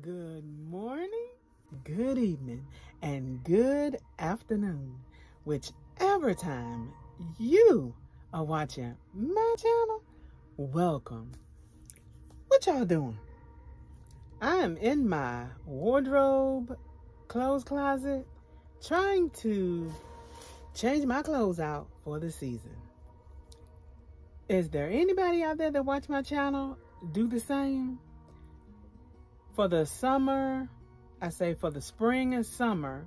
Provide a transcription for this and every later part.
Good morning, good evening, and good afternoon, whichever time you are watching my channel. Welcome. What y'all doing? I am in my wardrobe, clothes closet, trying to change my clothes out for the season. Is there anybody out there that watch my channel do the same? For the summer, I say for the spring and summer,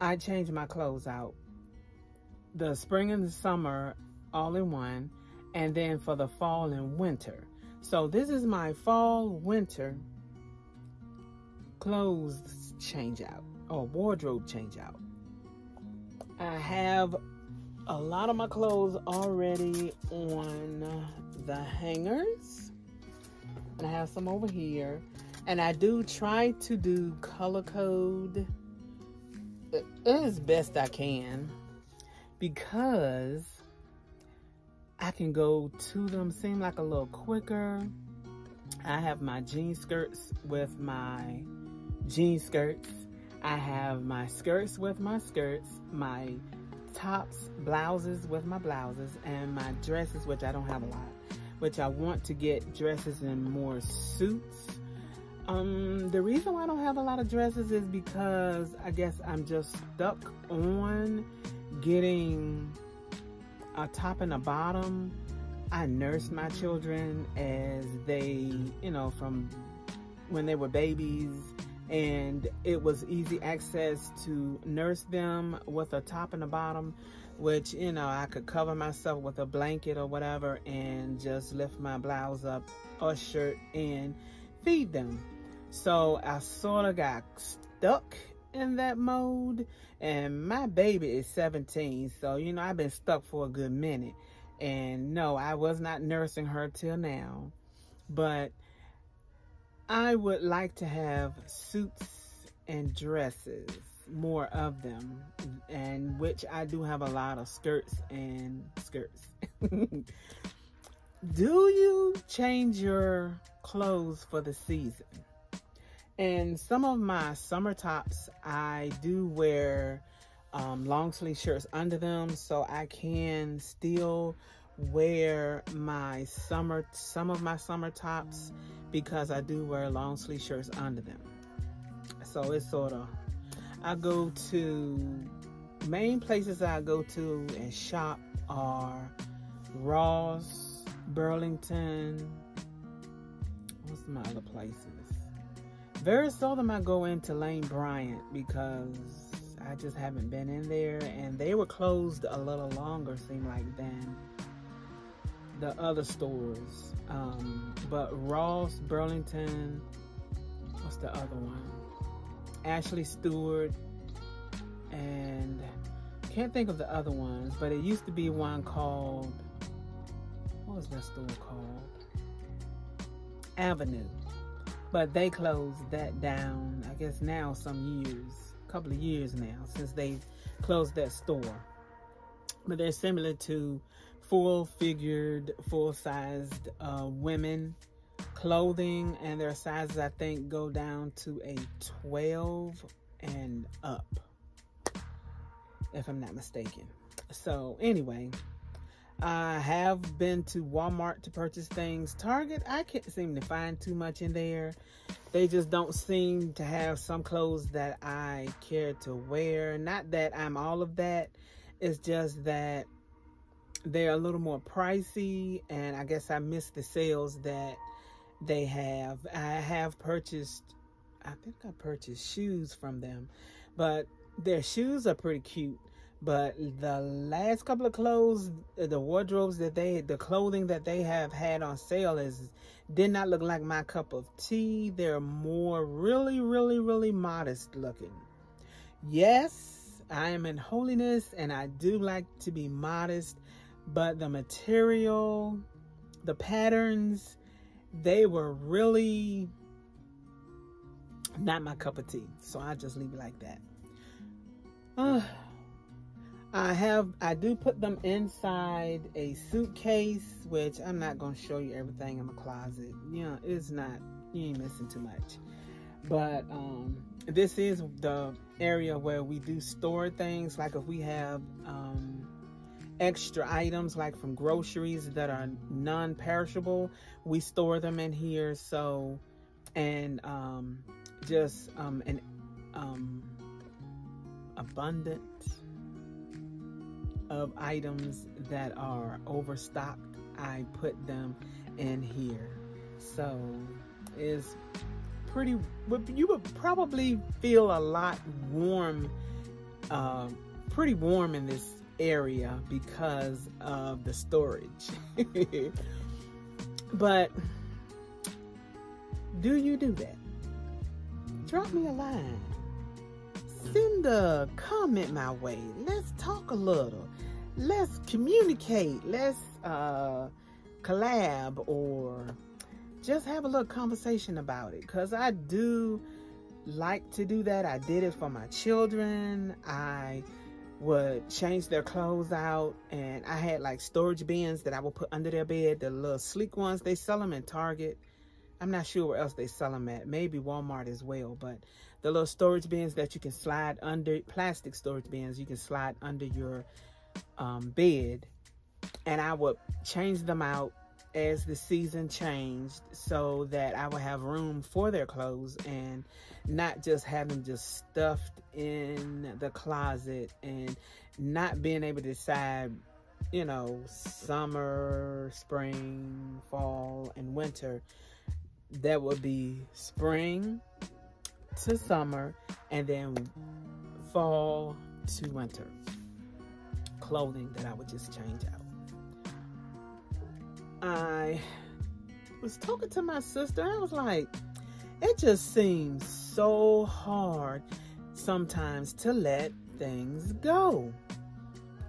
I change my clothes out. The spring and the summer all in one, and then for the fall and winter. So this is my fall winter clothes change out, or wardrobe change out. I have a lot of my clothes already on the hangers, and I have some over here. And I do try to do color code as best I can, because I can go to them seem like a little quicker. I have my jean skirts with my jean skirts. I have my skirts with my skirts, my tops, blouses with my blouses, and my dresses, which I don't have a lot, which I want to get dresses in more suits. The reason why I don't have a lot of dresses is because I guess I'm just stuck on getting a top and a bottom. I nursed my children as they, from when they were babies, and it was easy access to nurse them with a top and a bottom, which, I could cover myself with a blanket or whatever and just lift my blouse up or shirt and feed them. So I sort of got stuck in that mode, and my baby is 17, so I've been stuck for a good minute. And no, I was not nursing her till now, but I would like to have suits and dresses, more of them, and which I do have a lot of skirts and skirts. Do you change your clothes for the season? And some of my summer tops, I do wear long sleeve shirts under them, so I can still wear my some of my summer tops, because I do wear long sleeve shirts under them. So it's sort of, I go to, main places I go to and shop are Ross, Burlington, what's my other places? Very seldom I go into Lane Bryant, because I just haven't been in there, and they were closed a little longer, seem like, than the other stores. But Ross, Burlington, what's the other one? Ashley Stewart, and can't think of the other ones, but it used to be one called, what was that store called? Avenue. But they closed that down, I guess now a couple of years now, since they closed that store. But they're similar to full-figured, full-sized women clothing, and their sizes, I think, go down to a 12 and up, if I'm not mistaken. So anyway, I have been to Walmart to purchase things. Target, I can't seem to find too much in there. They just don't seem to have some clothes that I care to wear. Not that I'm all of that. It's just that they're a little more pricey, and I guess I missed the sales that they have. I have purchased, I think I purchased shoes from them, but their shoes are pretty cute. But the last couple of clothes, the wardrobes that the clothing that they have had on sale did not look like my cup of tea. They're more really modest looking. Yes, I am in holiness, and I do like to be modest, but the material, the patterns, they were really not my cup of tea. So I just leave it like that. I do put them inside a suitcase, which I'm not going to show you everything in my closet. It's not, you ain't missing too much. But this is the area where we do store things. Like if we have extra items, like from groceries that are non-perishable, we store them in here. So, and just an abundant of items that are overstocked, I put them in here. So it's pretty, you would probably feel a lot warm, pretty warm in this area because of the storage. But do you do that? Drop me a line, send a comment my way, let's talk a little, let's communicate, let's collab, or just have a little conversation about it, because I do like to do that. I did it for my children. I would change their clothes out, and I had like storage bins that I would put under their bed, the little sleek ones. They sell them in Target. I'm not sure where else they sell them at, maybe Walmart as well. But the little storage bins that you can slide under, plastic storage bins you can slide under your bed, and I would change them out as the season changed, so that I would have room for their clothes and not just have them just stuffed in the closet and not being able to decide, you know, summer, spring, fall, and winter. That would be spring to summer, and then fall to winter clothing that I would just change out. I was talking to my sister. I was like, it just seems so hard sometimes to let things go.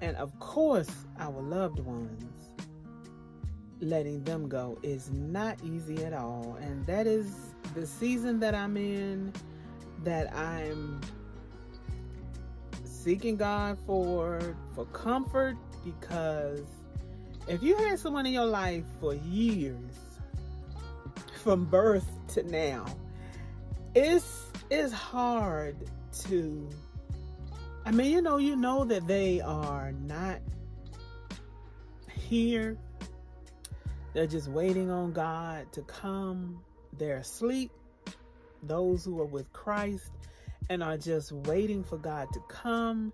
And of course, our loved ones, letting them go is not easy at all. And that is the season that I'm in, that I'm seeking God for comfort, because if you had someone in your life for years, from birth to now, it's hard to, I mean, you know that they are not here. They're just waiting on God to come. They're asleep. Those who are with Christ and are just waiting for God to come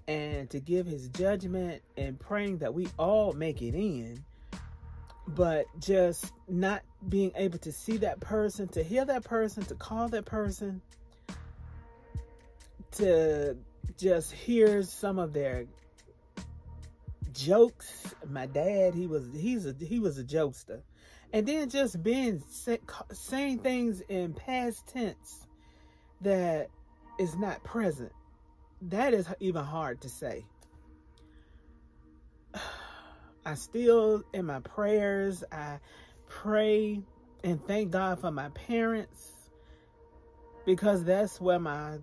and to give his judgment, and praying that we all make it in, but just not being able to see that person, to hear that person, to call that person, to just hear some of their jokes. My dad, he was a jokester, and then just saying things in past tense that is not present. That is even hard to say. I still, in my prayers, I pray and thank God for my parents, because that's where my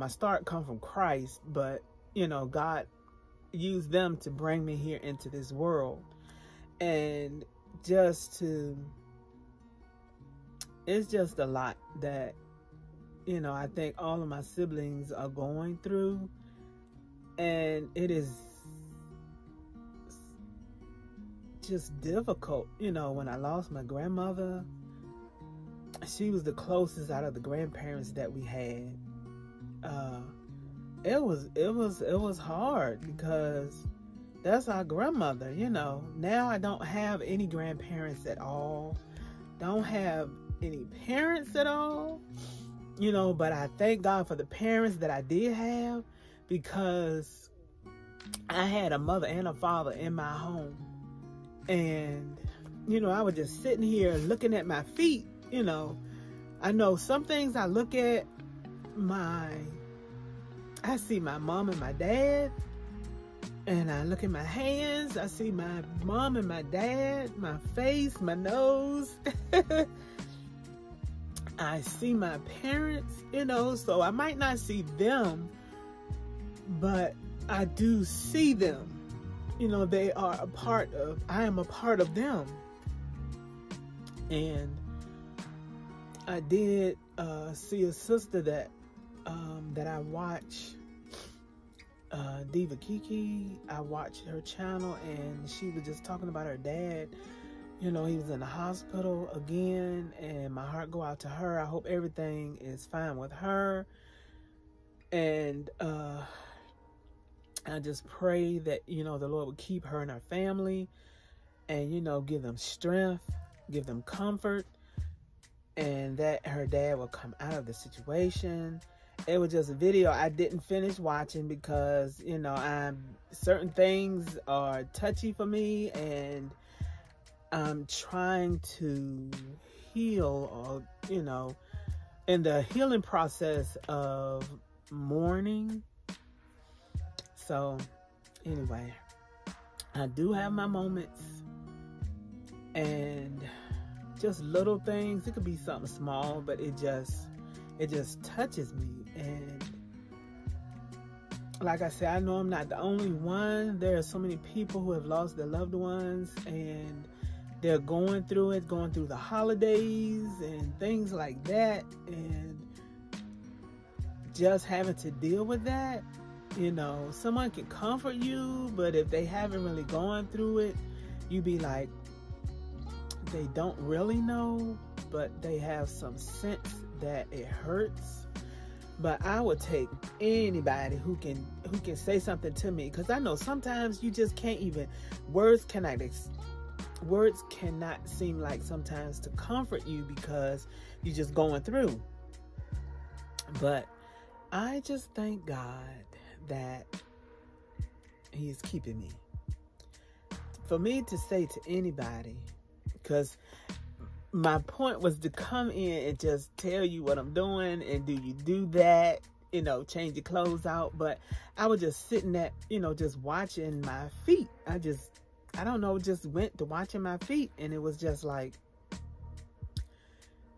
start come from Christ. But, God used them to bring me here into this world. And it's just a lot that, I think all of my siblings are going through. And it is just difficult. When I lost my grandmother, she was the closest out of the grandparents that we had. It was hard, because that's our grandmother. Now I don't have any grandparents at all, don't have any parents at all, but I thank God for the parents that I did have, because I had a mother and a father in my home. And I was just sitting here looking at my feet. I know some things I look at, I see my mom and my dad, and I look at my hands, I see my mom and my dad, my face, my nose. I see my parents, so I might not see them, but I do see them. They are I am a part of them. And I did see a sister that I watch, Diva Kiki. I watched her channel, and she was just talking about her dad. You know, he was in the hospital again, and my heart go out to her. I hope everything is fine with her. And I just pray that, you know, the Lord would keep her and her family and, you know, give them strength, give them comfort, and that her dad will come out of the situation. It was just a video I didn't finish watching because, you know, certain things are touchy for me, and I'm trying to heal, or, you know, in the healing process of mourning. So anyway, I do have my moments, and just little things. It could be something small, but it just touches me. And like I said, I know I'm not the only one. There are so many people who have lost their loved ones, and they're going through the holidays and things like that, and just having to deal with that. You know, someone can comfort you, but if they haven't really gone through it, you be like, they don't really know, but they have some sense that it hurts. But I would take anybody who can say something to me, because I know sometimes you just can't even, words cannot seem like sometimes to comfort you because you're just going through. But I just thank God that He is keeping me. For me to say to anybody, because my point was to come in and just tell you what I'm doing, and do you do that, you know, change your clothes out. But I was just sitting at, you know, just watching my feet. I don't know, just went to watching my feet, and it was just like,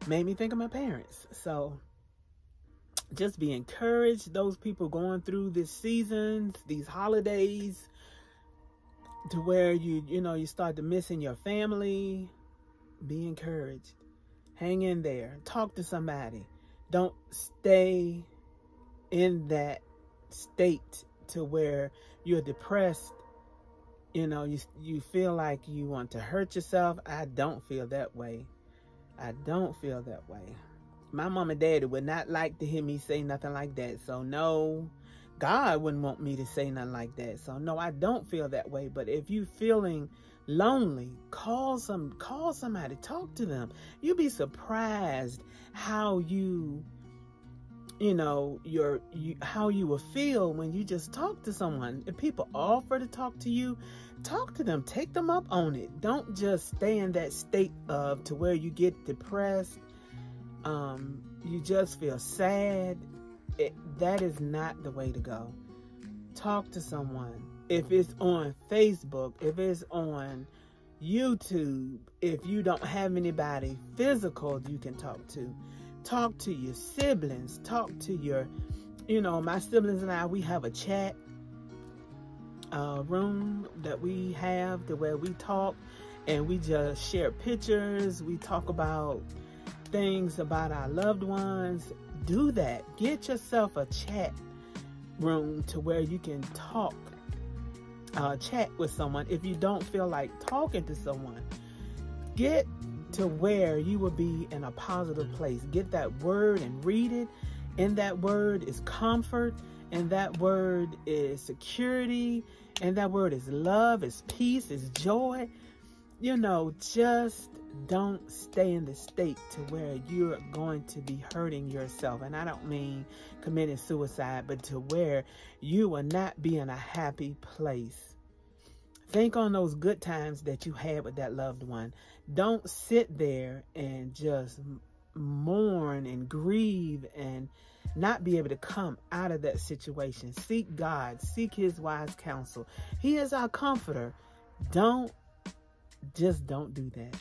made me think of my parents. So just be encouraged, those people going through this season, these holidays, to where you know, you start to missing your family. Be encouraged. Hang in there. Talk to somebody. Don't stay in that state to where you're depressed. You know, you feel like you want to hurt yourself. I don't feel that way. I don't feel that way. My mom and daddy would not like to hear me say nothing like that. So no, God wouldn't want me to say nothing like that. So no, I don't feel that way. But if you feeling lonely, call somebody, talk to them. You'll be surprised how how you will feel when you just talk to someone. If people offer to talk to you, talk to them, take them up on it. Don't just stay in that state of to where you get depressed. You just feel sad. That is not the way to go. Talk to someone. If it's on Facebook, if it's on YouTube, if you don't have anybody physical you can talk to your siblings, talk to your, you know, my siblings and I, we have a chat room that we have to where we talk, and we just share pictures. We talk about things about our loved ones. Do that. Get yourself a chat room to where you can talk, chat with someone. If you don't feel like talking to someone, get to where you will be in a positive place. Get that word and read it. In that word is comfort, and that word is security, and that word is love, is peace, is joy. You know, just don't stay in the state to where you're going to be hurting yourself. And I don't mean committing suicide, but to where you will not be in a happy place. Think on those good times that you had with that loved one. Don't sit there and just mourn and grieve and not be able to come out of that situation. Seek God. Seek His wise counsel. He is our comforter. Don't do that.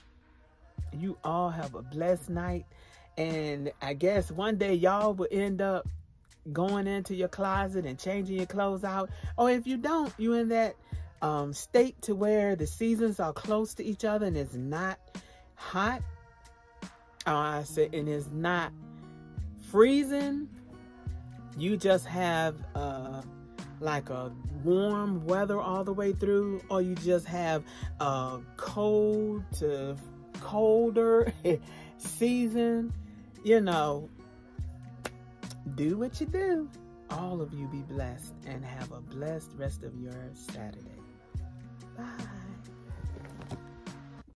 You all have a blessed night. And I guess one day y'all will end up going into your closet and changing your clothes out. Or if you don't, you in that state to where the seasons are close to each other and it's not hot. And it's not freezing, you just have like a warm weather all the way through, or you just have a cold to colder season, you know, do what you do. All of you be blessed and have a blessed rest of your Saturday. Bye.